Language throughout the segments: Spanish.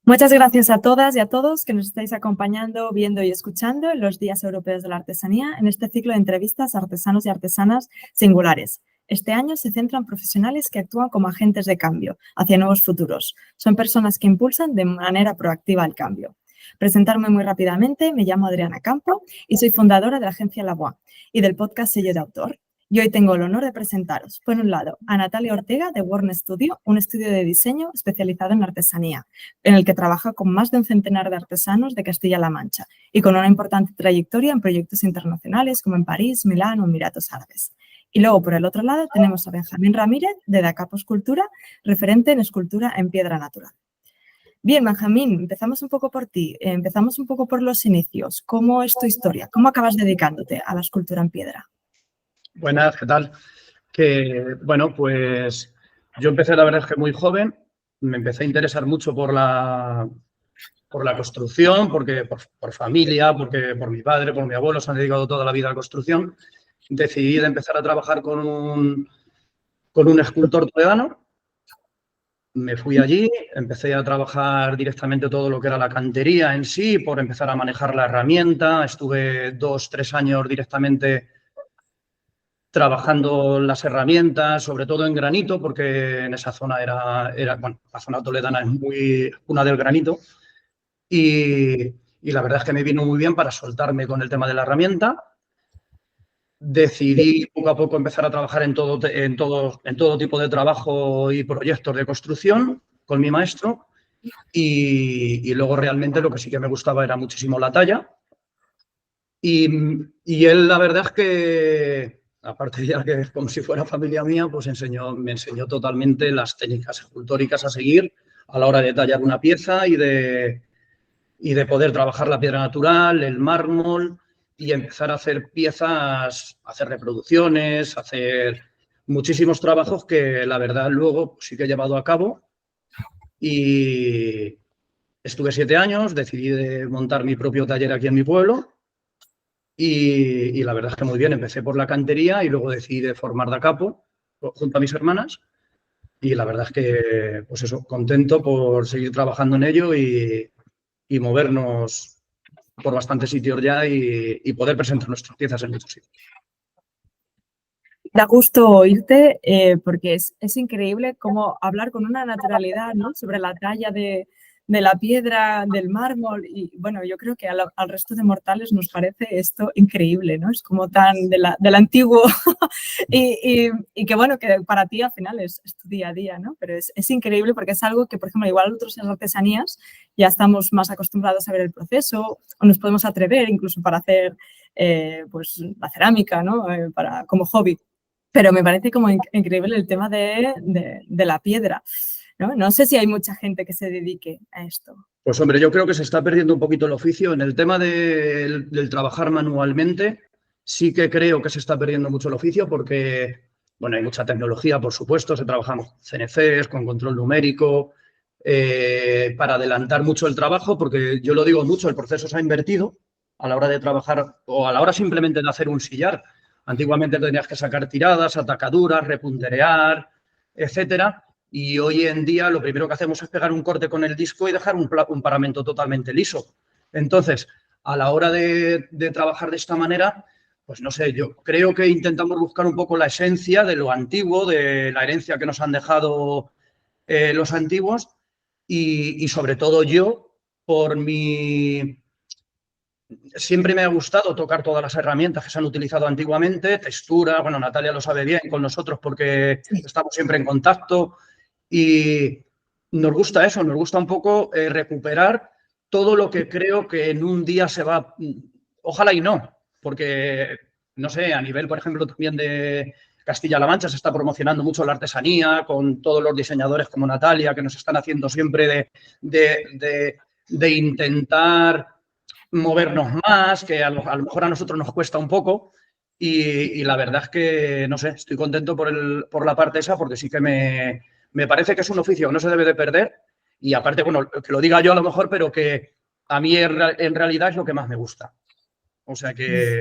Muchas gracias a todas y a todos que nos estáis acompañando, viendo y escuchando en los Días Europeos de la Artesanía en este ciclo de entrevistas a artesanos y artesanas singulares. Este año se centran profesionales que actúan como agentes de cambio hacia nuevos futuros. Son personas que impulsan de manera proactiva el cambio. Presentarme muy rápidamente, me llamo Adriana Campo y soy fundadora de la agencia La Voix y del podcast Sello de Autor. Y hoy tengo el honor de presentaros, por un lado, a Natalia Ortega de Warn Studio, un estudio de diseño especializado en artesanía, en el que trabaja con más de un centenar de artesanos de Castilla-La Mancha y con una importante trayectoria en proyectos internacionales como en París, Milán o Emiratos Árabes. Y luego, por el otro lado, tenemos a Benjamín Ramírez de Da Capo Escultura, referente en escultura en piedra natural. Bien, Benjamín, empezamos un poco por ti, empezamos un poco por los inicios. ¿Cómo es tu historia? ¿Cómo acabas dedicándote a la escultura en piedra? Buenas, ¿qué tal? Bueno, pues yo empecé, la verdad es que muy joven, me empecé a interesar mucho por la construcción, porque por familia, porque por mi padre, por mi abuelo, se han dedicado toda la vida a la construcción. Decidí de empezar a trabajar con un escultor toledano. Me fui allí, empecé a trabajar directamente todo lo que era la cantería en sí, por empezar a manejar la herramienta. Estuve 2-3 años directamente trabajando las herramientas, sobre todo en granito, porque en esa zona bueno, la zona toledana es muy una del granito. Y la verdad es que me vino muy bien para soltarme con el tema de la herramienta. Decidí poco a poco empezar a trabajar en todo tipo de trabajo y proyectos de construcción con mi maestro. Y luego realmente lo que sí que me gustaba era muchísimo la talla. Y él, la verdad es que, aparte ya que es como si fuera familia mía, pues me enseñó totalmente las técnicas escultóricas a seguir a la hora de tallar una pieza y de poder trabajar la piedra natural, el mármol y empezar a hacer piezas, hacer reproducciones, hacer muchísimos trabajos que la verdad luego sí que he llevado a cabo. Y estuve 7 años, decidí de montar mi propio taller aquí en mi pueblo. Y la verdad es que muy bien, empecé por la cantería y luego decidí de formar Da Capo junto a mis hermanas. Y la verdad es que, pues eso, contento por seguir trabajando en ello y movernos por bastantes sitios ya y poder presentar nuestras piezas en muchos sitios. Da gusto oírte porque es increíble cómo hablar con una naturalidad, ¿no?, sobre la talla de la piedra, del mármol y bueno, yo creo que al resto de mortales nos parece esto increíble, ¿no? Es como tan del antiguo y que bueno, que para ti al final es tu día a día, ¿no? Pero es increíble porque es algo que, por ejemplo, igual otras artesanías ya estamos más acostumbrados a ver el proceso o nos podemos atrever incluso para hacer pues la cerámica, ¿no? Como hobby. Pero me parece como increíble el tema de la piedra, ¿no? No sé si hay mucha gente que se dedique a esto. Pues hombre, yo creo que se está perdiendo un poquito el oficio. En el tema del trabajar manualmente, sí que creo que se está perdiendo mucho el oficio porque, bueno, hay mucha tecnología, por supuesto, se trabaja con CNCs, con control numérico, para adelantar mucho el trabajo, porque yo lo digo mucho, el proceso se ha invertido a la hora de trabajar o a la hora simplemente de hacer un sillar. Antiguamente tenías que sacar tiradas, atacaduras, repunterear, etcétera. Y hoy en día lo primero que hacemos es pegar un corte con el disco y dejar un paramento totalmente liso. Entonces, a la hora de trabajar de esta manera, pues no sé, yo creo que intentamos buscar un poco la esencia de lo antiguo, de la herencia que nos han dejado los antiguos y sobre todo yo, por mi... Siempre me ha gustado tocar todas las herramientas que se han utilizado antiguamente, textura, bueno, Natalia lo sabe bien con nosotros porque estamos siempre en contacto y nos gusta eso, nos gusta un poco recuperar todo lo que creo que en un día se va, ojalá y no, porque, no sé, a nivel, por ejemplo, también de Castilla-La Mancha se está promocionando mucho la artesanía con todos los diseñadores como Natalia que nos están haciendo siempre de intentar movernos más, que a lo mejor a nosotros nos cuesta un poco y la verdad es que, no sé, estoy contento por la parte esa porque sí que me parece que es un oficio que no se debe de perder y aparte, bueno, que lo diga yo a lo mejor, pero que a mí en realidad es lo que más me gusta. O sea que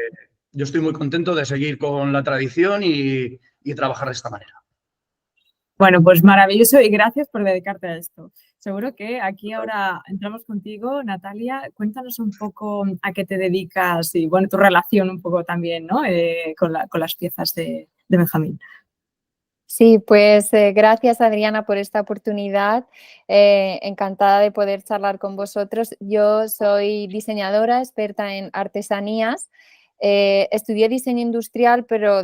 yo estoy muy contento de seguir con la tradición y trabajar de esta manera. Bueno, pues maravilloso y gracias por dedicarte a esto. Seguro que aquí ahora entramos contigo, Natalia. Cuéntanos un poco a qué te dedicas y, bueno, tu relación un poco también, ¿no? Con las piezas de Benjamín. Sí, pues gracias Adriana por esta oportunidad. Encantada de poder charlar con vosotros. Yo soy diseñadora, experta en artesanías. Estudié diseño industrial, pero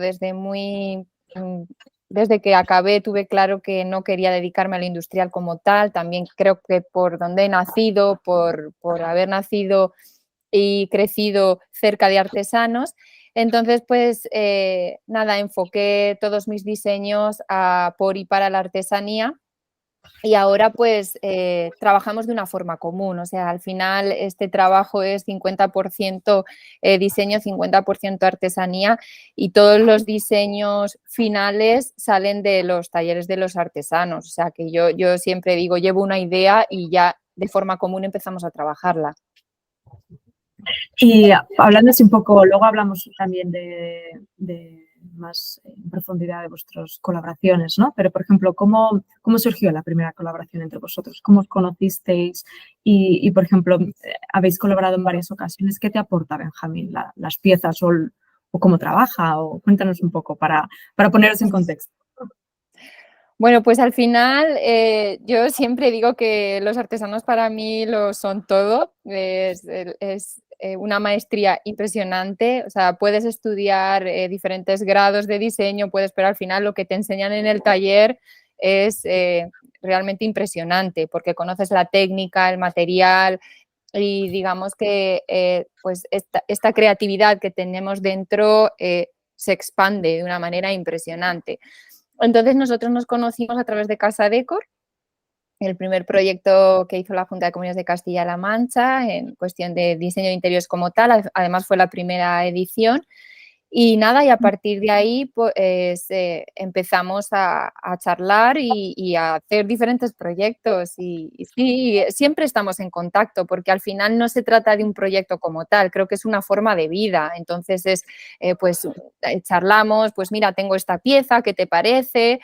desde que acabé tuve claro que no quería dedicarme a lo industrial como tal. También creo que por donde he nacido, por haber nacido y crecido cerca de artesanos. Entonces, pues nada, enfoqué todos mis diseños por y para la artesanía y ahora pues trabajamos de una forma común, o sea, al final este trabajo es 50% diseño, 50% artesanía y todos los diseños finales salen de los talleres de los artesanos, o sea que yo siempre digo, llevo una idea y ya de forma común empezamos a trabajarla. Y hablando así un poco, luego hablamos también de más en profundidad de vuestras colaboraciones, ¿no? Pero, por ejemplo, ¿cómo surgió la primera colaboración entre vosotros? ¿Cómo os conocisteis? Y por ejemplo, habéis colaborado en varias ocasiones. ¿Qué te aporta Benjamín? ¿Las piezas o cómo trabaja? O cuéntanos un poco para poneros en contexto. Bueno, pues al final yo siempre digo que los artesanos para mí lo son todo, es una maestría impresionante, o sea, puedes estudiar diferentes grados de diseño, pero al final lo que te enseñan en el taller es realmente impresionante porque conoces la técnica, el material y digamos que pues esta creatividad que tenemos dentro se expande de una manera impresionante. Entonces nosotros nos conocimos a través de Casa Decor, el primer proyecto que hizo la Junta de Comunidades de Castilla-La Mancha en cuestión de diseño de interiores como tal, además fue la primera edición. Y nada, y a partir de ahí pues, empezamos a charlar y a hacer diferentes proyectos y sí, siempre estamos en contacto porque al final no se trata de un proyecto como tal, creo que es una forma de vida. Entonces pues charlamos, pues mira, tengo esta pieza, ¿qué te parece?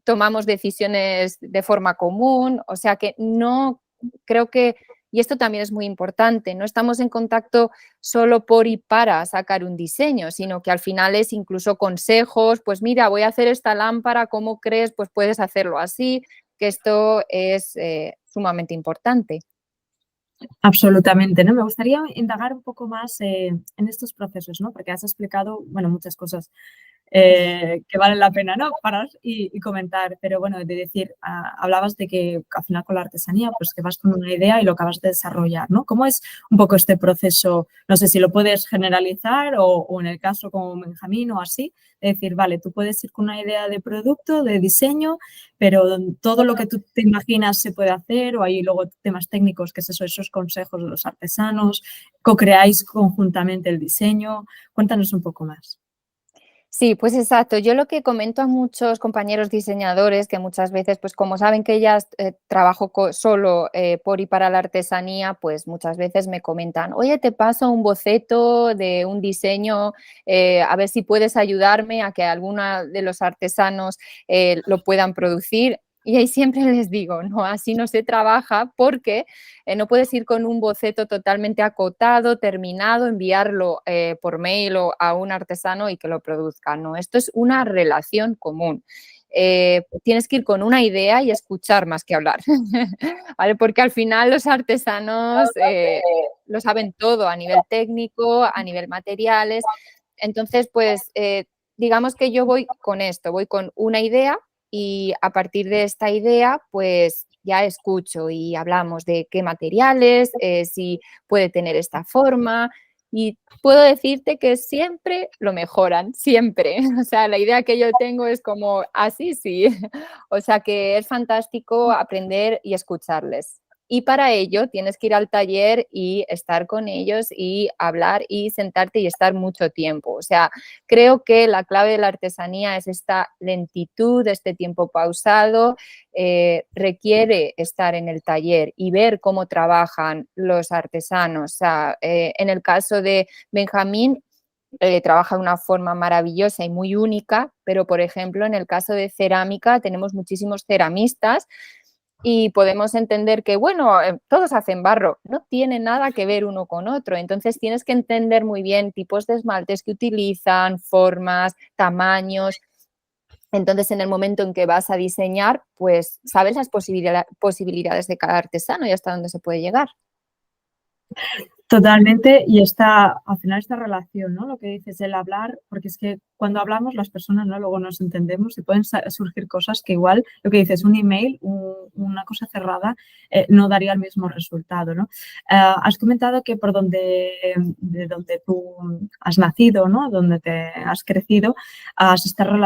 Tomamos decisiones de forma común, o sea que no creo que, y esto también es muy importante, no estamos en contacto solo por y para sacar un diseño, sino que al final es incluso consejos, pues mira, voy a hacer esta lámpara, ¿cómo crees? Pues puedes hacerlo así, que esto es sumamente importante. Absolutamente, ¿no? Me gustaría indagar un poco más en estos procesos, ¿no? Porque has explicado, bueno, muchas cosas que valen la pena, ¿no? Parar y comentar, pero bueno, de decir, hablabas de que al final con la artesanía, pues que vas con una idea y lo acabas de desarrollar, ¿no? ¿Cómo es un poco este proceso? No sé si lo puedes generalizar o en el caso como Benjamín o así, es decir, vale, tú puedes ir con una idea de producto, de diseño, pero todo lo que tú te imaginas se puede hacer o hay luego temas técnicos, que es eso, esos consejos de los artesanos, co-creáis conjuntamente el diseño. Cuéntanos un poco más. Sí, pues exacto. Yo lo que comento a muchos compañeros diseñadores que muchas veces, pues como saben que ellas trabajo solo por y para la artesanía, pues muchas veces me comentan, oye, te paso un boceto de un diseño, a ver si puedes ayudarme a que alguno de los artesanos lo puedan producir. Y ahí siempre les digo, no, así no se trabaja porque no puedes ir con un boceto totalmente acotado, terminado, enviarlo por mail o a un artesano y que lo produzca. No, esto es una relación común. Tienes que ir con una idea y escuchar más que hablar, ¿vale? Porque al final los artesanos lo saben todo a nivel técnico, a nivel materiales. Entonces, pues digamos que yo voy con esto, voy con una idea y a partir de esta idea, pues ya escucho y hablamos de qué materiales, si puede tener esta forma y puedo decirte que siempre lo mejoran, siempre. O sea, la idea que yo tengo es como así, sí. O sea que es fantástico aprender y escucharles. Y para ello tienes que ir al taller y estar con ellos y hablar y sentarte y estar mucho tiempo. O sea, creo que la clave de la artesanía es esta lentitud, este tiempo pausado, requiere estar en el taller y ver cómo trabajan los artesanos. O sea, en el caso de Benjamín, trabaja de una forma maravillosa y muy única, pero por ejemplo en el caso de cerámica tenemos muchísimos ceramistas y podemos entender que, bueno, todos hacen barro, no tiene nada que ver uno con otro, entonces tienes que entender muy bien tipos de esmaltes que utilizan, formas, tamaños. Entonces, en el momento en que vas a diseñar, pues sabes las posibilidades de cada artesano y hasta dónde se puede llegar. Totalmente, y al final esta relación, ¿no? Lo que dices, el hablar, porque es que cuando hablamos las personas, ¿no? Luego nos entendemos y pueden surgir cosas que igual, lo que dices, un email, una cosa cerrada, no daría el mismo resultado, ¿no? Has comentado que de donde tú has nacido, ¿no? Donde te has crecido, has estado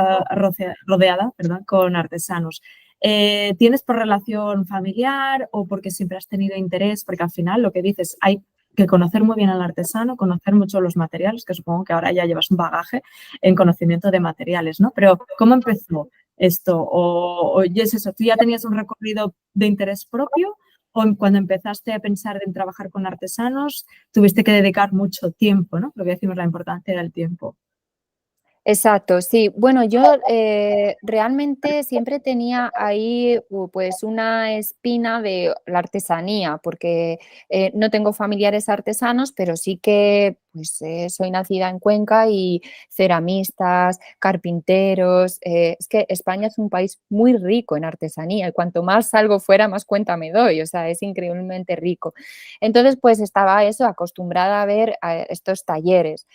rodeada, perdón, con artesanos. ¿Tienes por relación familiar o porque siempre has tenido interés? Porque al final lo que dices, hay que conocer muy bien al artesano, conocer mucho los materiales, que supongo que ahora ya llevas un bagaje en conocimiento de materiales, ¿no? Pero ¿cómo empezó esto? ¿O es eso, tú ya tenías un recorrido de interés propio o cuando empezaste a pensar en trabajar con artesanos tuviste que dedicar mucho tiempo, ¿no? Lo que decimos, la importancia del tiempo. Exacto, sí. Bueno, yo realmente siempre tenía ahí pues una espina de la artesanía, porque no tengo familiares artesanos, pero sí que pues, soy nacida en Cuenca y ceramistas, carpinteros. Es que España es un país muy rico en artesanía y cuanto más salgo fuera, más cuenta me doy. O sea, es increíblemente rico. Entonces, pues estaba eso, acostumbrada a ver estos talleres.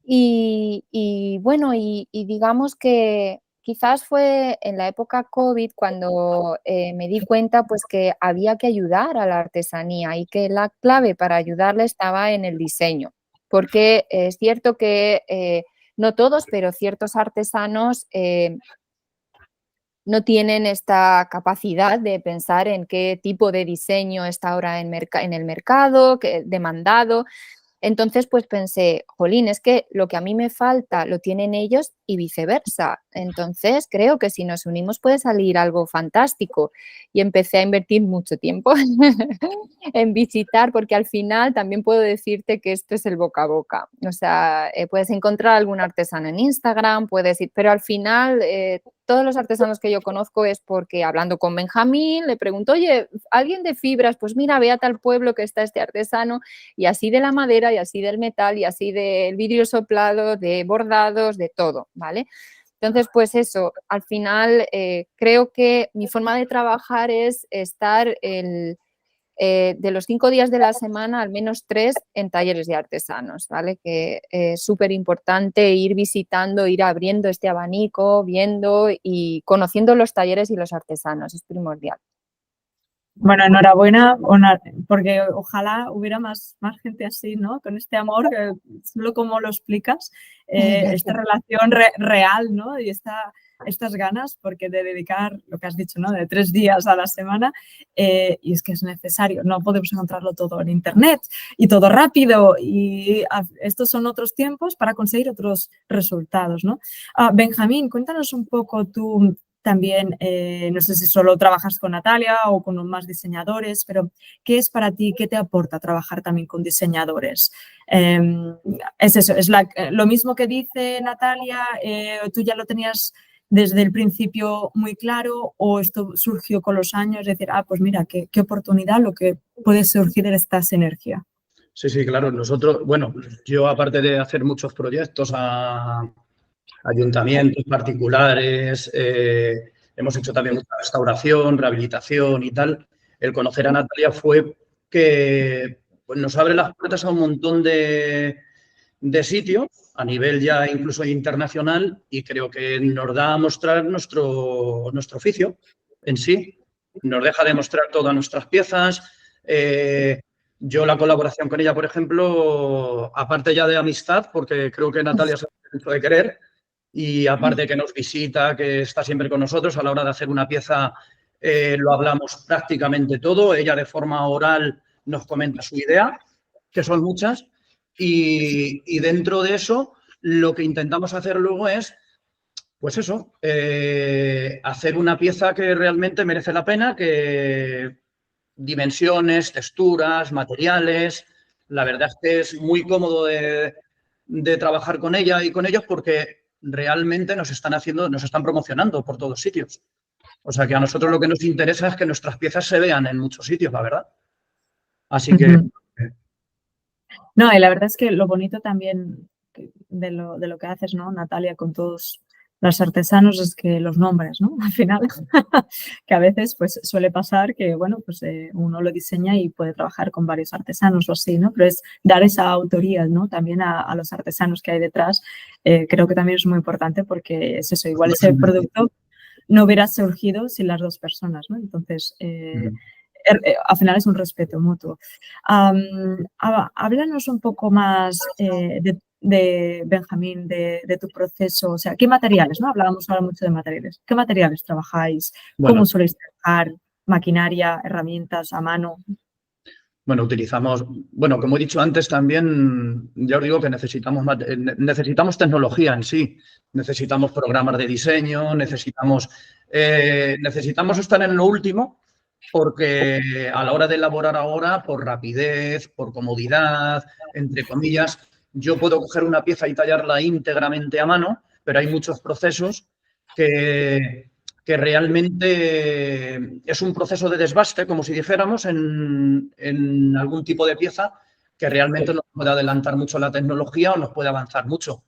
Bueno, digamos que quizás fue en la época COVID cuando me di cuenta pues que había que ayudar a la artesanía y que la clave para ayudarle estaba en el diseño, porque es cierto que no todos, pero ciertos artesanos no tienen esta capacidad de pensar en qué tipo de diseño está ahora en el mercado, demandado. Entonces, pues pensé, jolín, es que lo que a mí me falta lo tienen ellos y viceversa. Entonces, creo que si nos unimos puede salir algo fantástico. Y empecé a invertir mucho tiempo en visitar, porque al final también puedo decirte que esto es el boca a boca. O sea, puedes encontrar algún artesano en Instagram, puedes ir, pero al final todos los artesanos que yo conozco es porque hablando con Benjamín le pregunto, oye, ¿alguien de fibras? Pues mira, ve a tal pueblo que está este artesano, y así de la madera y así del metal y así del vidrio soplado, de bordados, de todo, ¿vale? Entonces, pues eso, al final creo que mi forma de trabajar es estar de los 5 días de la semana, al menos 3 en talleres de artesanos, ¿vale? Que es súper importante ir visitando, ir abriendo este abanico, viendo y conociendo los talleres y los artesanos, es primordial. Bueno, enhorabuena, porque ojalá hubiera más gente así, ¿no? Con este amor, solo como lo explicas, esta relación real, ¿no? Y estas ganas, porque de dedicar, lo que has dicho, ¿no? De 3 días a la semana, y es que es necesario, no podemos encontrarlo todo en internet y todo rápido, y estos son otros tiempos para conseguir otros resultados, ¿no? Benjamín, cuéntanos un poco tú. También, no sé si solo trabajas con Natalia o con más diseñadores, pero ¿qué es para ti, qué te aporta trabajar también con diseñadores? Es eso, es lo mismo que dice Natalia, tú ya lo tenías desde el principio muy claro o esto surgió con los años, es decir, pues mira, qué oportunidad lo que puede surgir en esta sinergia. Sí, claro. Nosotros, bueno, yo aparte de hacer muchos proyectos a ayuntamientos particulares, hemos hecho también mucha restauración, rehabilitación y tal. El conocer a Natalia fue que pues, nos abre las puertas a un montón de sitios a nivel ya incluso internacional y creo que nos da a mostrar nuestro oficio en sí. Nos deja de mostrar todas nuestras piezas. Yo la colaboración con ella, por ejemplo, aparte ya de amistad, porque creo que Natalia se ha hecho de querer, y aparte que nos visita, que está siempre con nosotros, a la hora de hacer una pieza lo hablamos prácticamente todo. Ella de forma oral nos comenta su idea, que son muchas, y dentro de eso lo que intentamos hacer luego es, pues eso, hacer una pieza que realmente merece la pena, que dimensiones, texturas, materiales. La verdad es que es muy cómodo de trabajar con ella y con ellos porque realmente nos están promocionando por todos sitios. O sea que a nosotros lo que nos interesa es que nuestras piezas se vean en muchos sitios, la verdad. Así que... No, y la verdad es que lo bonito también de lo que haces, ¿no, Natalia, con todos los artesanos es que los nombres, ¿no? Al final, que a veces pues suele pasar que, bueno, pues uno lo diseña y puede trabajar con varios artesanos o así, ¿no? Pero es dar esa autoría, ¿no? También a los artesanos que hay detrás, creo que también es muy importante porque es eso, igual ese producto no hubiera surgido sin las dos personas, ¿no? Entonces, al final es un respeto mutuo. Háblanos un poco más de Benjamín, de tu proceso, o sea, ¿qué materiales, no? Hablábamos ahora mucho de materiales. ¿Qué materiales trabajáis? Bueno, ¿Cómo soléis trabajar? ¿Maquinaria, herramientas a mano? bueno, utilizamos, bueno, como he dicho antes también, ya os digo que necesitamos tecnología en sí, necesitamos programas de diseño, necesitamos estar en lo último porque a la hora de elaborar ahora, por rapidez, por comodidad, entre comillas, yo puedo coger una pieza y tallarla íntegramente a mano, pero hay muchos procesos que realmente es un proceso de desbaste, como si dijéramos, en algún tipo de pieza que realmente nos puede adelantar mucho la tecnología o nos puede avanzar mucho.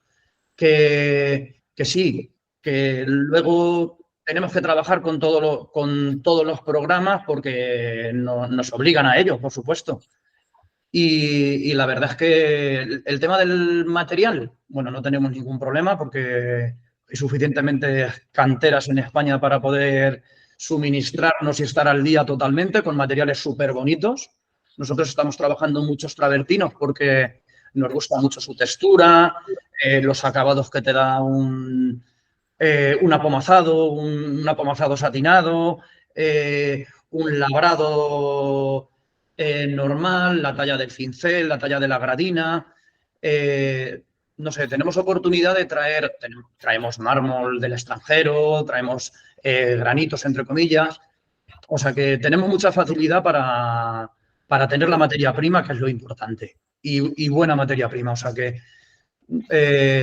Que sí, que luego tenemos que trabajar con todos los programas porque nos obligan a ello, por supuesto. Y la verdad es que el tema del material, bueno, no tenemos ningún problema porque hay suficientemente canteras en España para poder suministrarnos y estar al día totalmente con materiales súper bonitos. Nosotros estamos trabajando en muchos travertinos porque nos gusta mucho su textura, los acabados que te da un apomazado satinado, un labrado normal, la talla del cincel, la talla de la gradina. No sé, tenemos oportunidad de traemos mármol del extranjero, traemos granitos, entre comillas. O sea que tenemos mucha facilidad para tener la materia prima, que es lo importante, y buena materia prima. O sea que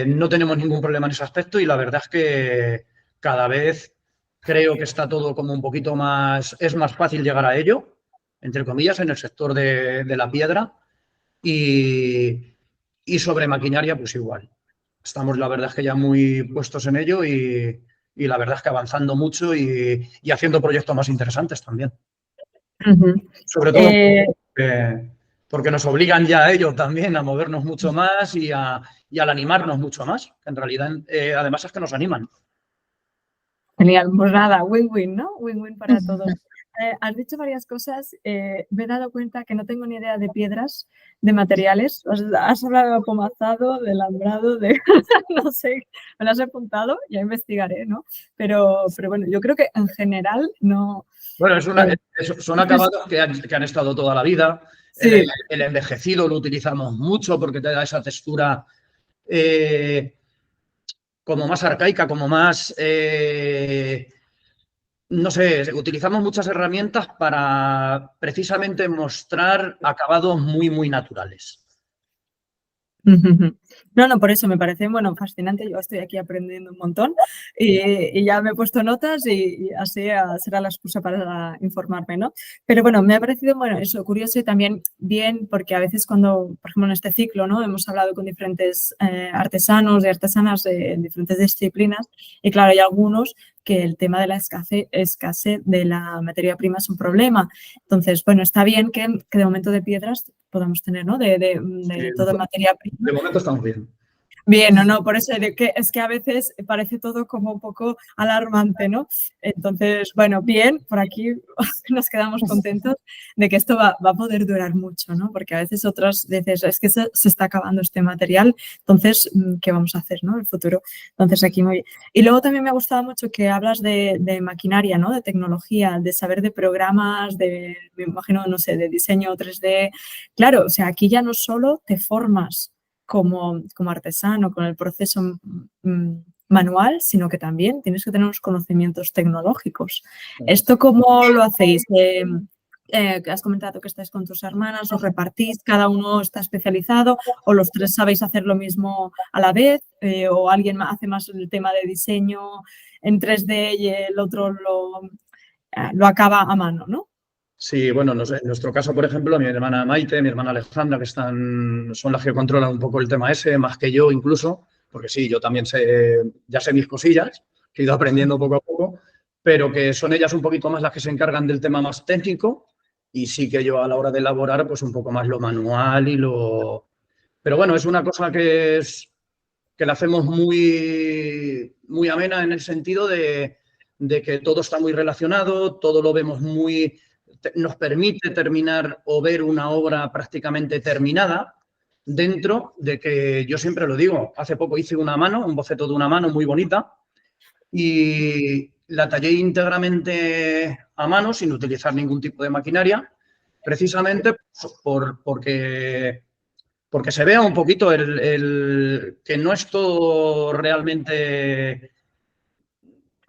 no tenemos ningún problema en ese aspecto y la verdad es que cada vez creo que está todo como un poquito más, es más fácil llegar a ello, entre comillas, en el sector de la piedra y sobre maquinaria pues igual. Estamos la verdad es que ya muy puestos en ello y la verdad es que avanzando mucho y haciendo proyectos más interesantes también. Sobre todo porque nos obligan ya a ello también a movernos mucho más y al animarnos mucho más, que en realidad además es que nos animan. Genial, pues nada, win-win, ¿no? Win-win para todos. Has dicho varias cosas, me he dado cuenta que no tengo ni idea de piedras, de materiales. Has hablado de apomazado, de alambrado, de no sé, me las he apuntado, ya investigaré, ¿no? Pero bueno, yo creo que en general no. Bueno, son acabados que han estado toda la vida. Sí. El envejecido lo utilizamos mucho porque te da esa textura como más arcaica, como más... no sé, utilizamos muchas herramientas para precisamente mostrar acabados muy, muy naturales. No, por eso me parece, bueno, fascinante. Yo estoy aquí aprendiendo un montón y ya me he puesto notas y así será la excusa para informarme, ¿no? Pero bueno, me ha parecido, bueno, eso, curioso y también bien porque a veces cuando, por ejemplo, en este ciclo, ¿no? Hemos hablado con diferentes artesanos y artesanas en diferentes disciplinas y claro, hay algunos que el tema de la escasez de la materia prima es un problema. Entonces, bueno, está bien que de momento de piedras podamos tener, ¿no? De toda materia prima. De momento estamos bien. Bien, no, por eso es que a veces parece todo como un poco alarmante, ¿no? Entonces, bueno, bien, por aquí nos quedamos contentos de que esto va a poder durar mucho, ¿no? Porque a veces otras veces es que se está acabando este material, entonces, ¿qué vamos a hacer, no? En el futuro. Entonces, aquí muy bien. Y luego también me ha gustado mucho que hablas de maquinaria, ¿no? De tecnología, de saber de programas, me imagino, no sé, de diseño 3D. Claro, o sea, aquí ya no solo te formas como artesano con el proceso manual, sino que también tienes que tener unos conocimientos tecnológicos. ¿Esto cómo lo hacéis? Has comentado que estáis con tus hermanas, os repartís, cada uno está especializado o los tres sabéis hacer lo mismo a la vez o alguien hace más el tema de diseño en 3D y el otro lo acaba a mano, ¿no? Sí, bueno, en nuestro caso, por ejemplo, mi hermana Maite, mi hermana Alejandra, que son las que controlan un poco el tema ese, más que yo incluso, porque sí, yo también ya sé mis cosillas, que he ido aprendiendo poco a poco, pero que son ellas un poquito más las que se encargan del tema más técnico y sí que yo a la hora de elaborar, pues un poco más lo manual y lo... Pero bueno, es una cosa que la hacemos muy, muy amena en el sentido de que todo está muy relacionado, todo lo vemos muy... Nos permite terminar o ver una obra prácticamente terminada dentro de que, yo siempre lo digo, hace poco hice una mano, un boceto de una mano muy bonita y la tallé íntegramente a mano sin utilizar ningún tipo de maquinaria, precisamente porque se vea un poquito que no es todo realmente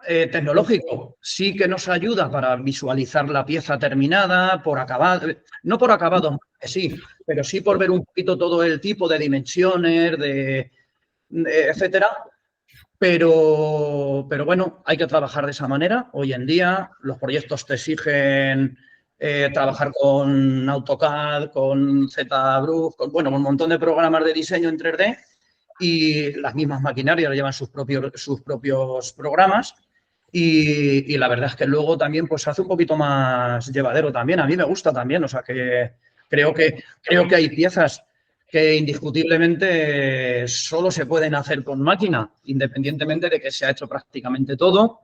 tecnológico. Sí que nos ayuda para visualizar la pieza terminada, por acabado, no por acabado, sí, pero sí por ver un poquito todo el tipo de dimensiones, etcétera. Pero bueno, hay que trabajar de esa manera. Hoy en día los proyectos te exigen trabajar con AutoCAD, con ZBrush, con un montón de programas de diseño en 3D y las mismas maquinarias llevan sus propios programas y la verdad es que luego también pues se hace un poquito más llevadero también. A mí me gusta también, o sea que creo que hay piezas que indiscutiblemente solo se pueden hacer con máquina, independientemente de que se ha hecho prácticamente todo,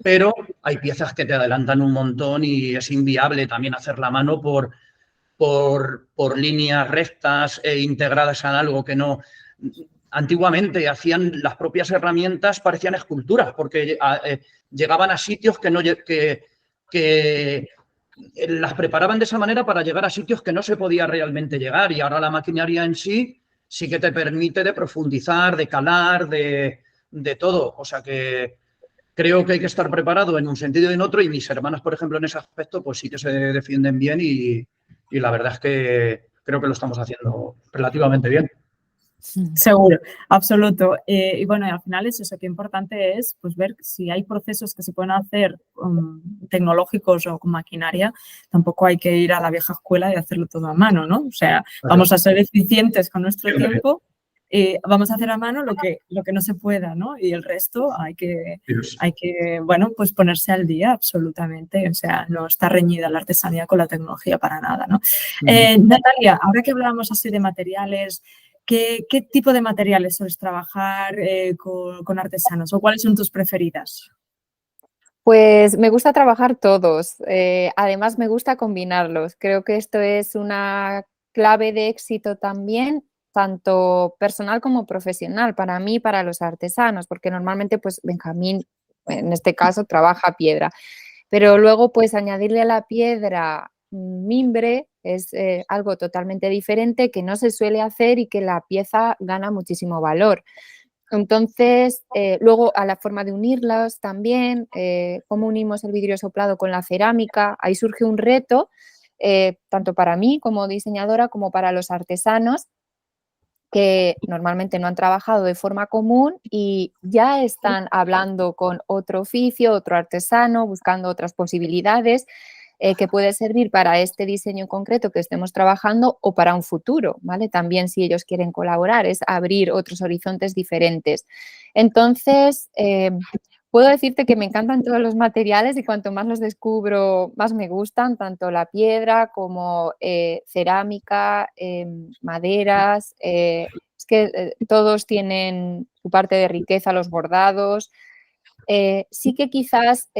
pero hay piezas que te adelantan un montón y es inviable también hacer la mano por líneas rectas e integradas en algo que no... Antiguamente hacían las propias herramientas, parecían esculturas, porque llegaban a sitios que las preparaban de esa manera para llegar a sitios que no se podía realmente llegar y ahora la maquinaria en sí que te permite de profundizar, de calar, de todo. O sea que creo que hay que estar preparado en un sentido y en otro y mis hermanas, por ejemplo, en ese aspecto, pues sí que se defienden bien y la verdad es que creo que lo estamos haciendo relativamente bien. Seguro, absoluto. Y bueno, y al final es eso, que importante es pues, ver si hay procesos que se pueden hacer tecnológicos o con maquinaria, tampoco hay que ir a la vieja escuela y hacerlo todo a mano, ¿no? O sea, vamos a ser eficientes con nuestro tiempo, vamos a hacer a mano lo que no se pueda, ¿no? Y el resto hay que, bueno, pues ponerse al día absolutamente. O sea, no está reñida la artesanía con la tecnología para nada, ¿no? Natalia, ahora que hablábamos así de materiales, ¿qué tipo de materiales sueles trabajar con artesanos o cuáles son tus preferidas? Pues me gusta trabajar todos, además me gusta combinarlos. Creo que esto es una clave de éxito también, tanto personal como profesional, para mí y para los artesanos, porque normalmente pues Benjamín, en este caso, trabaja piedra, pero luego pues añadirle a la piedra mimbre es algo totalmente diferente que no se suele hacer y que la pieza gana muchísimo valor. Entonces, luego a la forma de unirlas también, cómo unimos el vidrio soplado con la cerámica, ahí surge un reto, tanto para mí como diseñadora como para los artesanos que normalmente no han trabajado de forma común y ya están hablando con otro oficio, otro artesano, buscando otras posibilidades que puede servir para este diseño en concreto que estemos trabajando o para un futuro, ¿vale? También si ellos quieren colaborar, es abrir otros horizontes diferentes. Entonces, puedo decirte que me encantan todos los materiales y cuanto más los descubro, más me gustan, tanto la piedra como cerámica, maderas, es que todos tienen su parte de riqueza, los bordados. Sí que quizás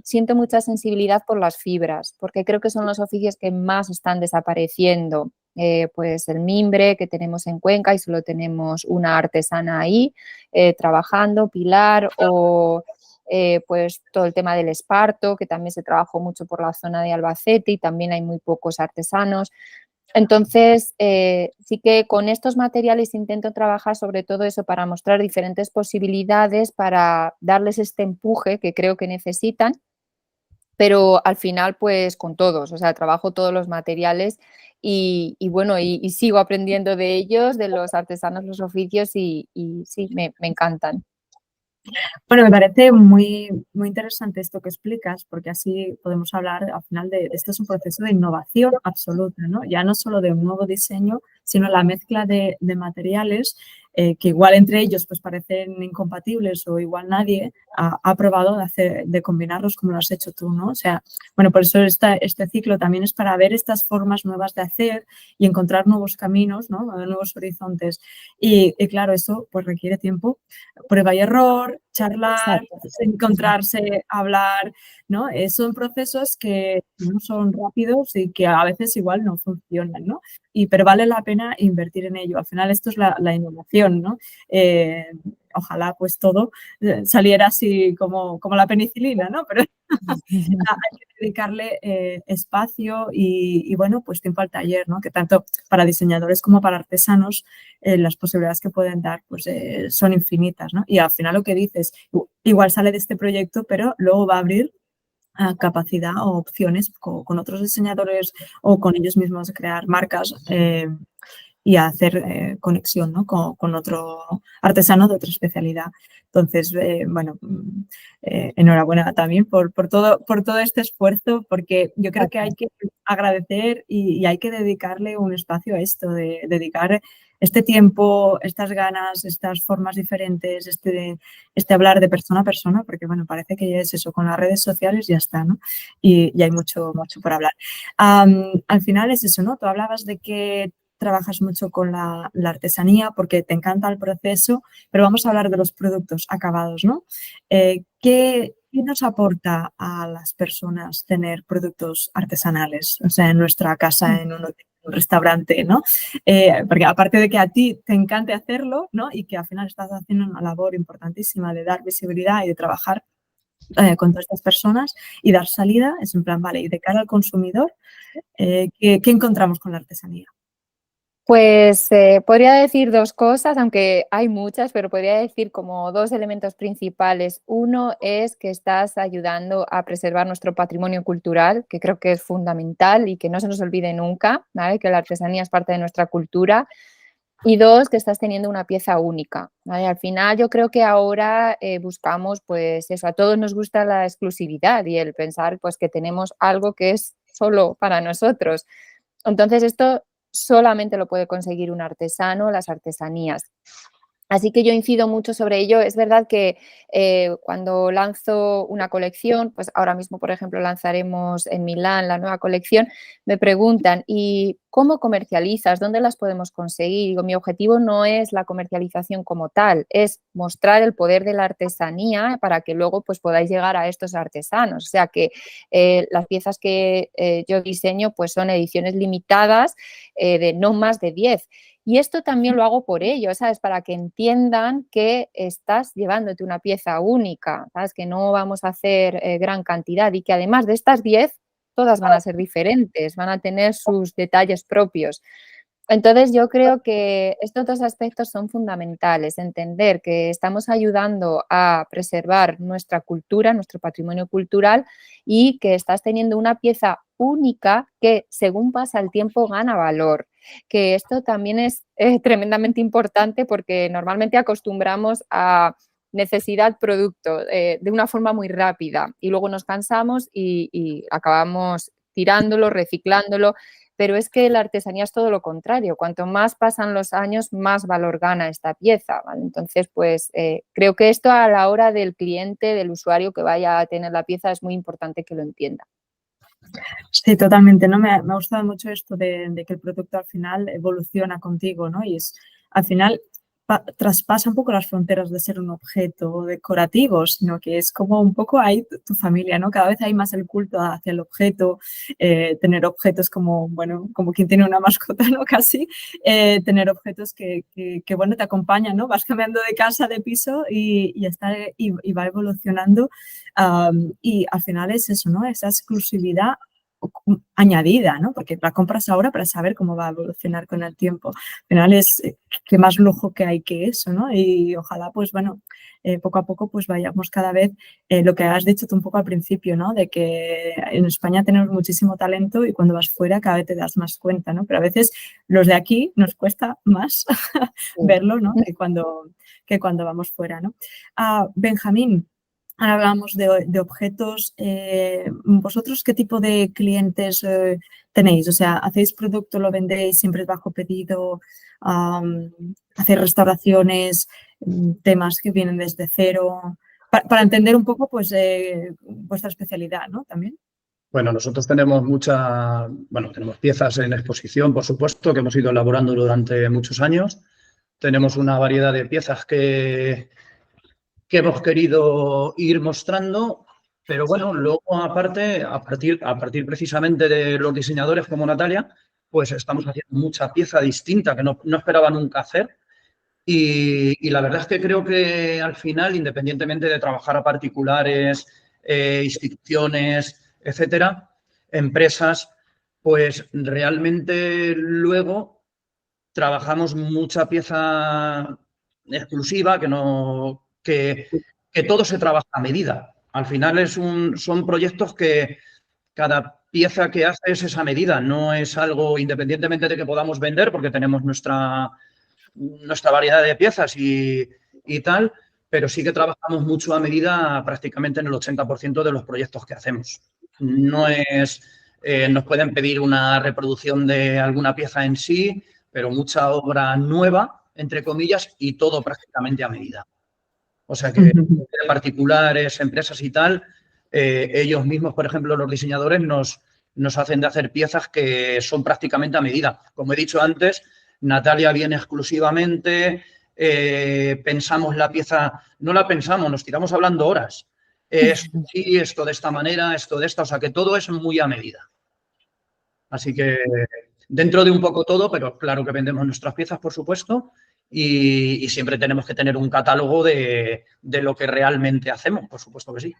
siento mucha sensibilidad por las fibras, porque creo que son los oficios que más están desapareciendo. Pues el mimbre que tenemos en Cuenca y solo tenemos una artesana ahí trabajando, Pilar, o pues todo el tema del esparto, que también se trabajó mucho por la zona de Albacete y también hay muy pocos artesanos. Entonces, sí que con estos materiales intento trabajar sobre todo eso para mostrar diferentes posibilidades, para darles este empuje que creo que necesitan, pero al final pues con todos, o sea, trabajo todos los materiales y bueno, y sigo aprendiendo de ellos, de los artesanos, los oficios y sí, me encantan. Bueno, me parece muy interesante esto que explicas, porque así podemos hablar al final de esto es un proceso de innovación absoluta, ¿no? Ya no solo de un nuevo diseño, sino la mezcla de materiales que igual entre ellos pues parecen incompatibles o igual nadie ha probado de combinarlos como lo has hecho tú, ¿no? O sea, bueno, por eso este ciclo también es para ver estas formas nuevas de hacer y encontrar nuevos caminos, ¿no? Nuevos horizontes. Y claro, eso pues requiere tiempo, prueba y error, charlar, Exacto. encontrarse, hablar, ¿no? Son procesos que no son rápidos y que a veces igual no funcionan, ¿no? Pero vale la pena invertir en ello. Al final esto es la innovación, ¿no? Ojalá pues todo saliera así como la penicilina, ¿no? Pero hay que dedicarle espacio y, bueno, pues tiempo al taller, ¿no? Que tanto para diseñadores como para artesanos las posibilidades que pueden dar pues son infinitas, ¿no? Y al final lo que dices, igual sale de este proyecto, pero luego va a abrir capacidad o opciones con otros diseñadores o con ellos mismos crear marcas y hacer conexión, ¿no? con otro artesano de otra especialidad. Entonces, bueno, enhorabuena también por todo este esfuerzo, porque yo creo que hay que agradecer y hay que dedicarle un espacio a esto, de dedicar este tiempo, estas ganas, estas formas diferentes, este hablar de persona a persona, porque bueno, parece que ya es eso, con las redes sociales ya está, ¿no? Y hay mucho por hablar. Al final es eso, ¿no? Tú hablabas de que trabajas mucho con la artesanía porque te encanta el proceso, pero vamos a hablar de los productos acabados, ¿no? ¿Qué nos aporta a las personas tener productos artesanales? O sea, en nuestra casa, en un restaurante, ¿no? Porque aparte de que a ti te encante hacerlo, ¿no? Y que al final estás haciendo una labor importantísima de dar visibilidad y de trabajar con todas estas personas y dar salida, es en plan, vale, y de cara al consumidor, ¿qué encontramos con la artesanía? Pues podría decir dos cosas, aunque hay muchas, pero podría decir como dos elementos principales. Uno es que estás ayudando a preservar nuestro patrimonio cultural, que creo que es fundamental y que no se nos olvide nunca, ¿vale? Que la artesanía es parte de nuestra cultura. Y dos, que estás teniendo una pieza única, ¿vale? Al final yo creo que ahora buscamos, pues eso, a todos nos gusta la exclusividad y el pensar pues que tenemos algo que es solo para nosotros. Entonces esto solamente lo puede conseguir un artesano, las artesanías. Así que yo incido mucho sobre ello. Es verdad que cuando lanzo una colección, pues ahora mismo, por ejemplo, lanzaremos en Milán la nueva colección, me preguntan, ¿y cómo comercializas? ¿Dónde las podemos conseguir? Digo, mi objetivo no es la comercialización como tal, es mostrar el poder de la artesanía para que luego pues, podáis llegar a estos artesanos. O sea que las piezas que yo diseño pues, son ediciones limitadas de no más de 10. Y esto también lo hago por ellos, ¿sabes? Para que entiendan que estás llevándote una pieza única, ¿sabes? Que no vamos a hacer gran cantidad y que además de estas 10, todas van a ser diferentes, van a tener sus detalles propios. Entonces, yo creo que estos dos aspectos son fundamentales, entender que estamos ayudando a preservar nuestra cultura, nuestro patrimonio cultural y que estás teniendo una pieza única que según pasa el tiempo gana valor. Que esto también es tremendamente importante porque normalmente acostumbramos a necesidad producto de una forma muy rápida y luego nos cansamos y acabamos tirándolo, reciclándolo. Pero es que la artesanía es todo lo contrario. Cuanto más pasan los años, más valor gana esta pieza, ¿vale? Entonces, pues creo que esto a la hora del cliente, del usuario que vaya a tener la pieza, es muy importante que lo entienda. Sí, totalmente, ¿no? Me ha gustado mucho esto de que el producto al final evoluciona contigo, ¿no? Y al final traspasa un poco las fronteras de ser un objeto decorativo, sino que es como un poco ahí tu familia, ¿no? Cada vez hay más el culto hacia el objeto, tener objetos como, bueno, como quien tiene una mascota, ¿no? Casi, tener objetos que, bueno, te acompañan, ¿no? Vas cambiando de casa, de piso y va evolucionando. Y al final es eso, ¿no? Esa exclusividad añadida, ¿no? Porque la compras ahora para saber cómo va a evolucionar con el tiempo. Al final es que más lujo que hay que eso, ¿no? Y ojalá, pues bueno, poco a poco pues vayamos cada vez, lo que has dicho tú un poco al principio, ¿no? De que en España tenemos muchísimo talento y cuando vas fuera cada vez te das más cuenta, ¿no? Pero a veces los de aquí nos cuesta más verlo, ¿no? Que cuando vamos fuera, ¿no? Benjamín, ahora hablamos de objetos. ¿Vosotros qué tipo de clientes tenéis? O sea, ¿hacéis producto, lo vendéis, siempre es bajo pedido? ¿Hacéis restauraciones, temas que vienen desde cero? Para entender un poco, pues, vuestra especialidad, ¿no? También. Bueno, nosotros tenemos tenemos piezas en exposición, por supuesto, que hemos ido elaborando durante muchos años. Tenemos una variedad de piezas que hemos querido ir mostrando, pero bueno, luego aparte, a partir precisamente de los diseñadores como Natalia, pues estamos haciendo mucha pieza distinta que no esperaba nunca hacer. Y la verdad es que creo que al final, independientemente de trabajar a particulares, instituciones, etcétera, empresas, pues realmente luego trabajamos mucha pieza exclusiva que todo se trabaja a medida. Al final son proyectos que cada pieza que haces es a medida, no es algo independientemente de que podamos vender, porque tenemos nuestra variedad de piezas y tal, pero sí que trabajamos mucho a medida prácticamente en el 80% de los proyectos que hacemos. No es, nos pueden pedir una reproducción de alguna pieza en sí, pero mucha obra nueva, entre comillas, y todo prácticamente a medida. O sea que de particulares, empresas y tal, ellos mismos, por ejemplo, los diseñadores nos hacen de hacer piezas que son prácticamente a medida. Como he dicho antes, Natalia viene exclusivamente, pensamos la pieza, no la pensamos, nos tiramos hablando horas. Sí, esto de esta manera, esto de esta, o sea que todo es muy a medida. Así que dentro de un poco todo, pero claro que vendemos nuestras piezas, por supuesto, y siempre tenemos que tener un catálogo de lo que realmente hacemos, por supuesto que sí.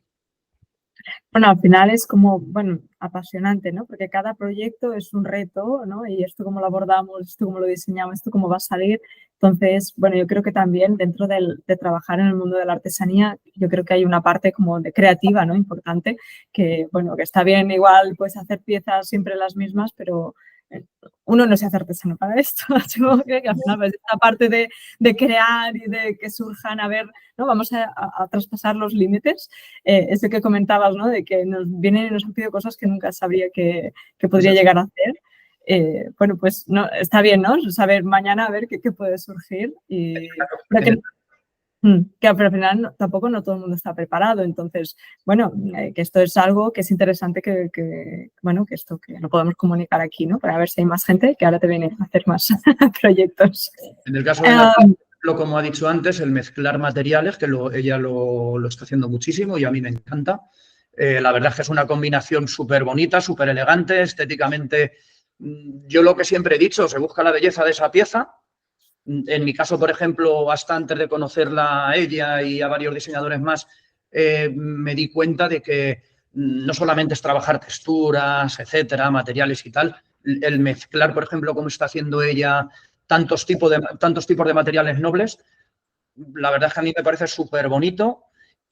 Bueno, al final es como, bueno, apasionante, ¿no? Porque cada proyecto es un reto, ¿no? Y esto cómo lo abordamos, esto cómo lo diseñamos, esto cómo va a salir. Entonces, bueno, yo creo que también dentro de trabajar en el mundo de la artesanía, yo creo que hay una parte como de creativa, ¿no? Importante, que, bueno, que está bien igual, pues hacer piezas siempre las mismas, pero uno no se hace artesano para esto. Yo creo que al final pues, esta parte de crear y de que surjan, a ver, ¿no? Vamos a traspasar los límites. Eso que comentabas, ¿no? De que nos vienen y nos han pedido cosas que nunca sabría que podría llegar a hacer. Bueno, pues no, está bien, ¿no? Saber mañana a ver qué puede surgir. Pero al final tampoco no todo el mundo está preparado. Entonces, bueno, que esto es algo que es interesante bueno, que esto que lo podemos comunicar aquí, ¿no? Para ver si hay más gente que ahora te viene a hacer más proyectos. En el caso de Natalia, como ha dicho antes, el mezclar materiales, que ella lo está haciendo muchísimo y a mí me encanta. La verdad es que es una combinación súper bonita, súper elegante, estéticamente. Yo lo que siempre he dicho, se busca la belleza de esa pieza. En mi caso, por ejemplo, hasta antes de conocerla a ella y a varios diseñadores más, me di cuenta de que no solamente es trabajar texturas, etcétera, materiales y tal, el mezclar, por ejemplo, como está haciendo ella, tantos tipos de materiales nobles, la verdad es que a mí me parece súper bonito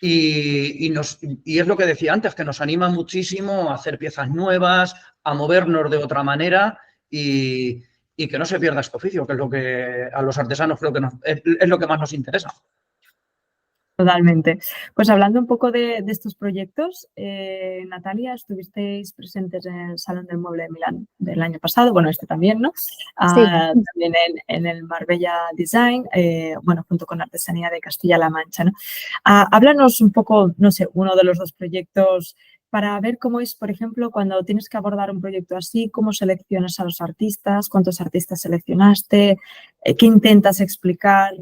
y es lo que decía antes, que nos anima muchísimo a hacer piezas nuevas, a movernos de otra manera y que no se pierda este oficio, que es lo que a los artesanos creo que es lo que más nos interesa. Totalmente. Pues hablando un poco de estos proyectos, Natalia, estuvisteis presentes en el Salón del Mueble de Milán del año pasado, bueno, este también, ¿no? Sí. También en el Marbella Design, bueno, junto con Artesanía de Castilla-La Mancha, ¿no? Háblanos un poco, no sé, uno de los dos proyectos para ver cómo es, por ejemplo, cuando tienes que abordar un proyecto así, cómo seleccionas a los artistas, cuántos artistas seleccionaste, qué intentas explicar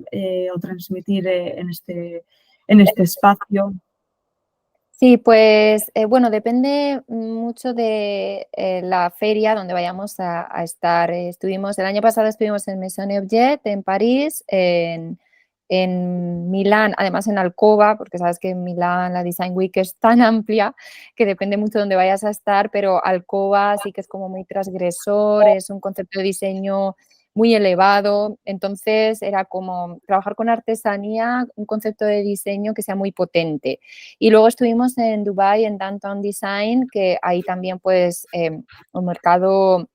o transmitir en este espacio. Sí, pues bueno, depende mucho de la feria donde vayamos a estar. El año pasado estuvimos en Maison et Objet en París, en en Milán, además en Alcoba, porque sabes que en Milán la Design Week es tan amplia que depende mucho de dónde vayas a estar, pero Alcoba sí que es como muy transgresor, es un concepto de diseño muy elevado, entonces era como trabajar con artesanía, un concepto de diseño que sea muy potente. Y luego estuvimos en Dubái, en Downtown Design, que ahí también pues un mercado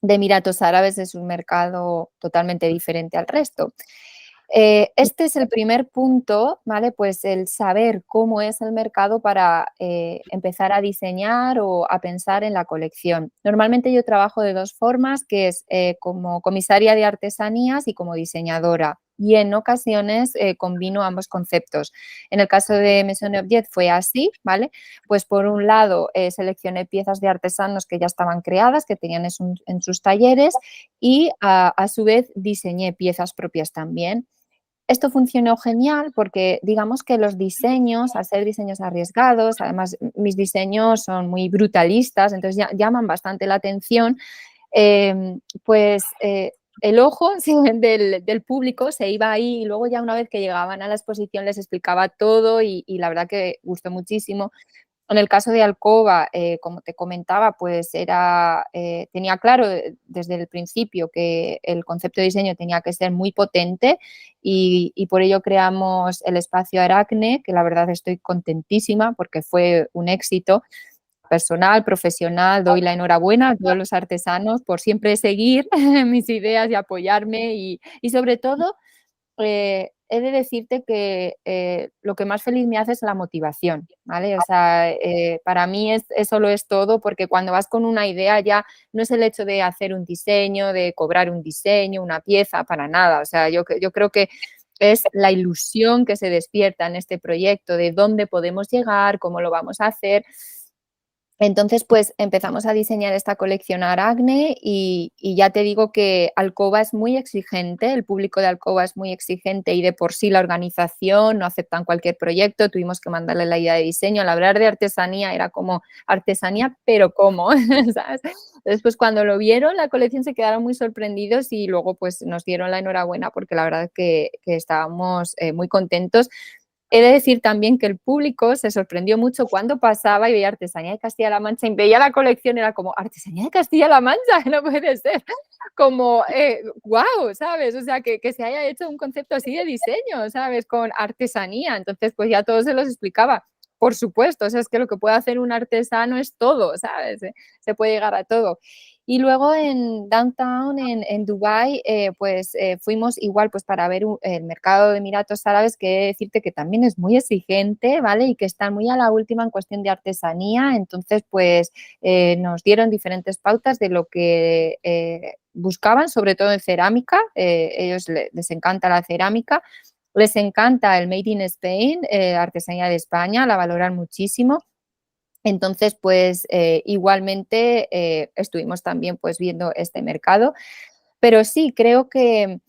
de Emiratos Árabes es un mercado totalmente diferente al resto. Este es el primer punto, ¿vale? Pues el saber cómo es el mercado para empezar a diseñar o a pensar en la colección. Normalmente yo trabajo de dos formas, que es como comisaria de artesanías y como diseñadora. Y en ocasiones combino ambos conceptos. En el caso de Maison Objet fue así, ¿vale? Pues por un lado seleccioné piezas de artesanos que ya estaban creadas, que tenían en sus talleres y a su vez diseñé piezas propias también. Esto funcionó genial porque digamos que los diseños, al ser diseños arriesgados, además mis diseños son muy brutalistas, entonces llaman bastante la atención, pues el ojo del público se iba ahí y luego ya una vez que llegaban a la exposición les explicaba todo y la verdad que gustó muchísimo. En el caso de Alcoba, como te comentaba, pues tenía claro desde el principio que el concepto de diseño tenía que ser muy potente y por ello creamos el espacio Aracne, que la verdad estoy contentísima porque fue un éxito personal, profesional. Doy la enhorabuena a todos los artesanos por siempre seguir mis ideas y apoyarme y sobre todo he de decirte que lo que más feliz me hace es la motivación, ¿vale? O sea, para mí eso lo es todo porque cuando vas con una idea ya no es el hecho de hacer un diseño, de cobrar un diseño, una pieza, para nada. O sea, yo creo que es la ilusión que se despierta en este proyecto de dónde podemos llegar, cómo lo vamos a hacer. Entonces, pues empezamos a diseñar esta colección Aracne y ya te digo que Alcoba es muy exigente, el público de Alcoba es muy exigente y de por sí la organización no aceptan cualquier proyecto, tuvimos que mandarle la idea de diseño, al hablar de artesanía era como artesanía, pero ¿cómo? ¿Sabes? Entonces, pues cuando lo vieron, la colección se quedaron muy sorprendidos y luego pues nos dieron la enhorabuena porque la verdad que estábamos muy contentos. He de decir también que el público se sorprendió mucho cuando pasaba y veía artesanía de Castilla-La Mancha y veía la colección, era como, ¿artesanía de Castilla-La Mancha? No puede ser. Como, wow, ¿sabes? O sea, que se haya hecho un concepto así de diseño, ¿sabes? Con artesanía. Entonces, pues ya todos se los explicaba. Por supuesto, o sea, es que lo que puede hacer un artesano es todo, ¿sabes? Se puede llegar a todo. Y luego en Downtown, en Dubái, fuimos igual pues para ver el mercado de Emiratos Árabes, que he de decirte que también es muy exigente, ¿vale? Y que están muy a la última en cuestión de artesanía. Entonces, pues nos dieron diferentes pautas de lo que buscaban, sobre todo en cerámica. Ellos les encanta la cerámica. Les encanta el Made in Spain, artesanía de España, la valoran muchísimo. Entonces, pues igualmente estuvimos también pues viendo este mercado, pero sí, creo que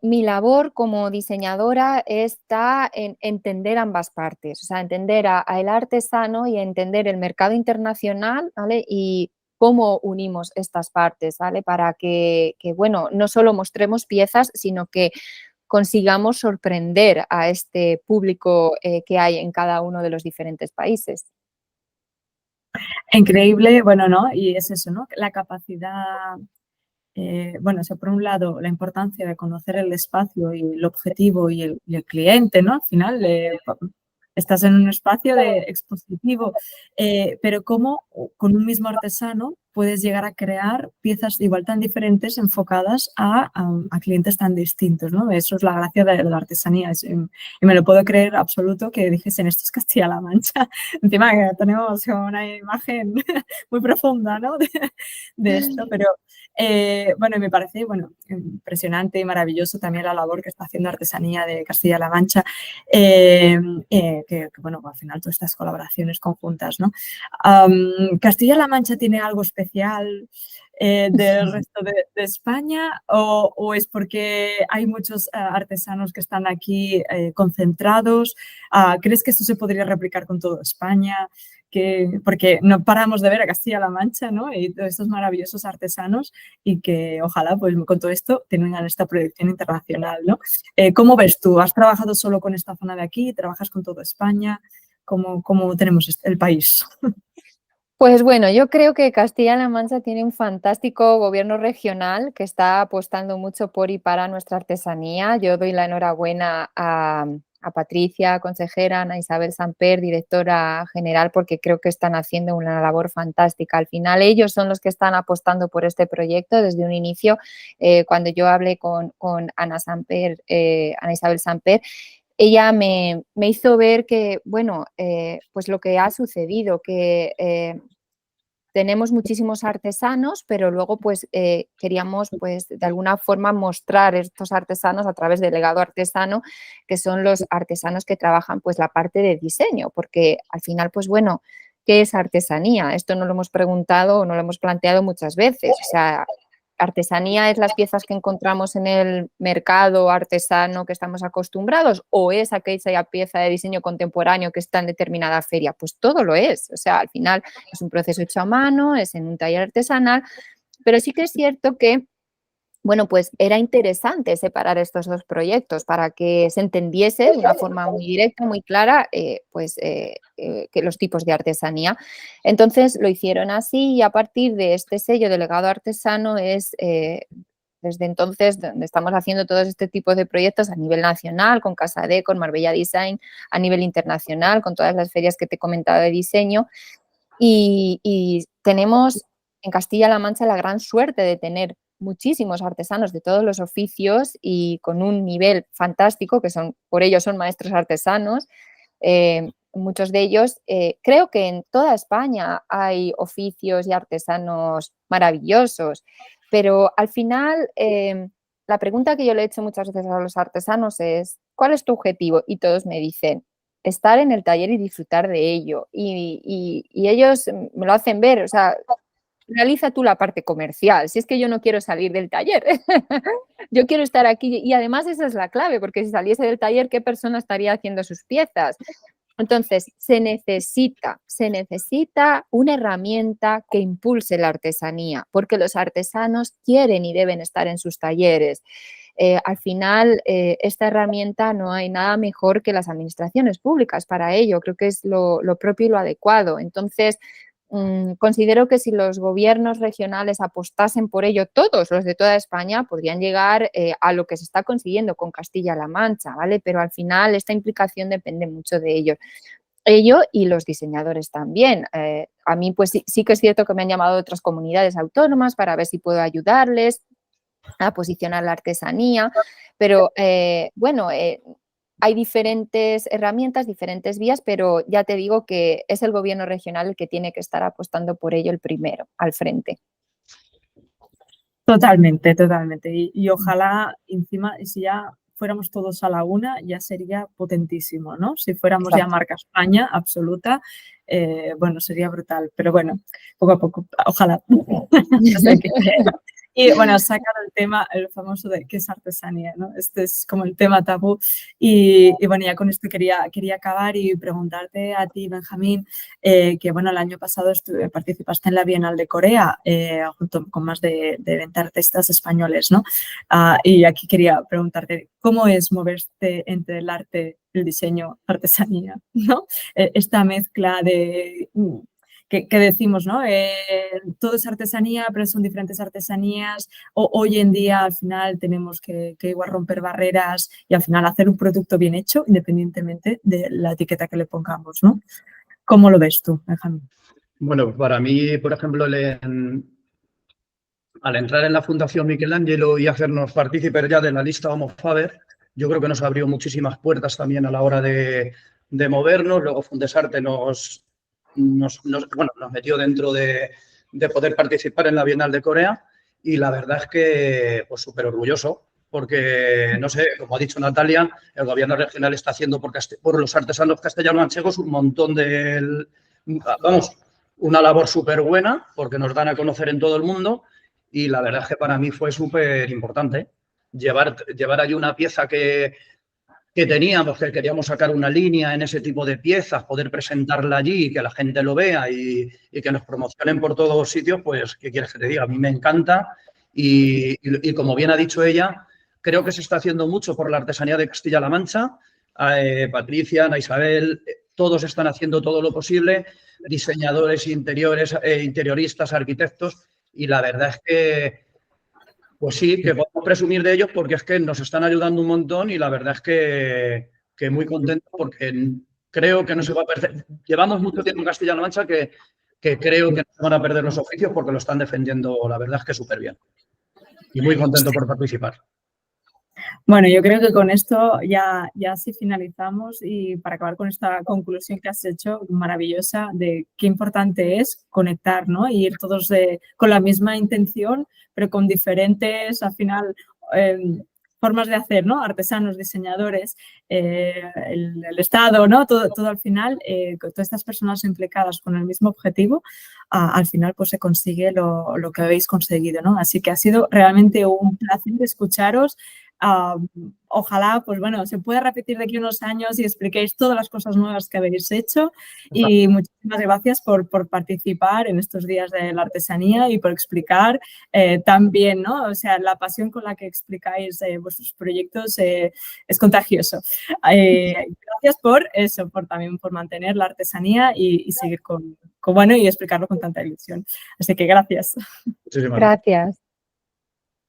mi labor como diseñadora está en entender ambas partes, o sea, entender al artesano y entender el mercado internacional, ¿vale? Y cómo unimos estas partes, ¿vale? Para bueno, no solo mostremos piezas, sino que consigamos sorprender a este público que hay en cada uno de los diferentes países. Increíble, bueno, ¿no? Y es eso, ¿no? La capacidad, bueno, o sea, por un lado, la importancia de conocer el espacio y el objetivo y el cliente, ¿no? Al final, estás en un espacio expositivo, pero cómo con un mismo artesano puedes llegar a crear piezas igual tan diferentes enfocadas a clientes tan distintos, ¿no? Eso es la gracia de la artesanía. Y me lo puedo creer absoluto que dijesen esto es Castilla-La Mancha. Encima que tenemos una imagen muy profunda, ¿no? de esto, pero bueno, me parece impresionante y maravilloso también la labor que está haciendo Artesanía de Castilla-La Mancha, bueno, al final todas estas colaboraciones conjuntas, ¿no? ¿Castilla-La Mancha tiene algo especial del resto de España o es porque hay muchos artesanos que están aquí concentrados? ¿Crees que esto se podría replicar con toda España? porque no paramos de ver a Castilla-La Mancha, ¿no? Y todos estos maravillosos artesanos y que ojalá pues con todo esto tengan esta proyección internacional, ¿no? ¿Cómo ves tú? ¿Has trabajado solo con esta zona de aquí? ¿Trabajas con toda España? ¿Cómo tenemos el país? Pues bueno, yo creo que Castilla-La Mancha tiene un fantástico gobierno regional que está apostando mucho por y para nuestra artesanía. Yo doy la enhorabuena a Patricia, consejera, Ana Isabel Samper, directora general, porque creo que están haciendo una labor fantástica. Al final ellos son los que están apostando por este proyecto desde un inicio. Cuando yo hablé con Ana Isabel Samper, ella me hizo ver que, bueno, pues lo que ha sucedido, que tenemos muchísimos artesanos, pero luego pues queríamos pues de alguna forma mostrar estos artesanos a través del legado artesano, que son los artesanos que trabajan pues la parte de diseño, porque al final pues bueno, ¿qué es artesanía? Esto no lo hemos preguntado o no lo hemos planteado muchas veces, o sea, ¿artesanía es las piezas que encontramos en el mercado artesano que estamos acostumbrados o es aquella pieza de diseño contemporáneo que está en determinada feria? Pues todo lo es. O sea, al final es un proceso hecho a mano, es en un taller artesanal, pero sí que es cierto que, bueno, pues era interesante separar estos dos proyectos para que se entendiese de una forma muy directa, muy clara, que los tipos de artesanía. Entonces lo hicieron así y a partir de este sello de legado artesano es desde entonces donde estamos haciendo todos este tipo de proyectos a nivel nacional, con Casadé, con Marbella Design, a nivel internacional, con todas las ferias que te he comentado de diseño. Y tenemos en Castilla-La Mancha la gran suerte de tener muchísimos artesanos de todos los oficios y con un nivel fantástico, que son, por ello son maestros artesanos. Muchos de ellos, creo que en toda España hay oficios y artesanos maravillosos, pero al final la pregunta que yo le he hecho muchas veces a los artesanos es, ¿cuál es tu objetivo? Y todos me dicen, estar en el taller y disfrutar de ello. Y ellos me lo hacen ver, o sea, realiza tú la parte comercial, si es que yo no quiero salir del taller, yo quiero estar aquí y además esa es la clave, porque si saliese del taller, ¿qué persona estaría haciendo sus piezas? Entonces, se necesita una herramienta que impulse la artesanía, porque los artesanos quieren y deben estar en sus talleres. Al final, esta herramienta no hay nada mejor que las administraciones públicas para ello, creo que es lo propio y lo adecuado. Entonces, considero que si los gobiernos regionales apostasen por ello, todos los de toda España podrían llegar a lo que se está consiguiendo con Castilla-La Mancha, ¿vale? Pero al final esta implicación depende mucho de ellos. Ello y los diseñadores también. A mí pues sí que es cierto que me han llamado de otras comunidades autónomas para ver si puedo ayudarles a posicionar la artesanía, pero bueno, hay diferentes herramientas, diferentes vías, pero ya te digo que es el gobierno regional el que tiene que estar apostando por ello el primero, al frente. Totalmente, totalmente. Y ojalá encima, si ya fuéramos todos a la una, ya sería potentísimo, ¿no? Si fuéramos ya marca España absoluta, bueno, sería brutal. Pero bueno, poco a poco, ojalá. Y bueno, has sacado el tema, el famoso de qué es artesanía, ¿no? Este es como el tema tabú. Y bueno, ya con esto quería acabar y preguntarte a ti, Benjamín, que bueno, el año pasado participaste en la Bienal de Corea junto con más de 20 artistas españoles, ¿no? Y aquí quería preguntarte, ¿cómo es moverte entre el arte, el diseño, artesanía, ¿no? Esta mezcla de... Que decimos, ¿no? Todo es artesanía, pero son diferentes artesanías. Hoy en día, al final, tenemos que igual romper barreras y al final hacer un producto bien hecho, independientemente de la etiqueta que le pongamos, ¿no? ¿Cómo lo ves tú, Benjamín? Bueno, para mí, por ejemplo, al entrar en la Fundación Michelangelo y hacernos partícipes ya de la lista Homo Faber, yo creo que nos abrió muchísimas puertas también a la hora de movernos. Luego Fundesarte nos metió dentro de poder participar en la Bienal de Corea y la verdad es que pues súper orgulloso porque, no sé, como ha dicho Natalia, el gobierno regional está haciendo por los artesanos castellano-manchegos un montón de, vamos, una labor súper buena porque nos dan a conocer en todo el mundo y la verdad es que para mí fue súper importante llevar allí una pieza que que teníamos, que queríamos sacar una línea en ese tipo de piezas, poder presentarla allí y que la gente lo vea y que nos promocionen por todos los sitios, pues, ¿qué quieres que te diga? A mí me encanta y como bien ha dicho ella, creo que se está haciendo mucho por la artesanía de Castilla-La Mancha. Patricia, Ana Isabel, todos están haciendo todo lo posible, diseñadores interiores, interioristas, arquitectos, y la verdad es que, pues sí, que podemos presumir de ellos porque es que nos están ayudando un montón y la verdad es que muy contentos porque creo que no se va a perder. Llevamos mucho tiempo en Castilla-La Mancha que creo que no se van a perder los oficios porque lo están defendiendo, la verdad es que súper bien. Y muy contento por participar. Bueno, yo creo que con esto ya sí finalizamos y para acabar con esta conclusión que has hecho, maravillosa, de qué importante es conectar, ¿no? Y ir todos con la misma intención, pero con diferentes, al final, formas de hacer, ¿no? Artesanos, diseñadores, el Estado, ¿no? Todo al final, con todas estas personas implicadas con el mismo objetivo, al final pues se consigue lo que habéis conseguido, ¿no? Así que ha sido realmente un placer escucharos. Ojalá, pues bueno, se pueda repetir de aquí unos años y expliquéis todas las cosas nuevas que habéis hecho y muchísimas gracias por participar en estos días de la artesanía y por explicar tan bien, ¿no? O sea, la pasión con la que explicáis vuestros proyectos es contagioso. Gracias por eso, también por mantener la artesanía y seguir con bueno y explicarlo con tanta ilusión. Así que gracias. Muchísimas Gracias.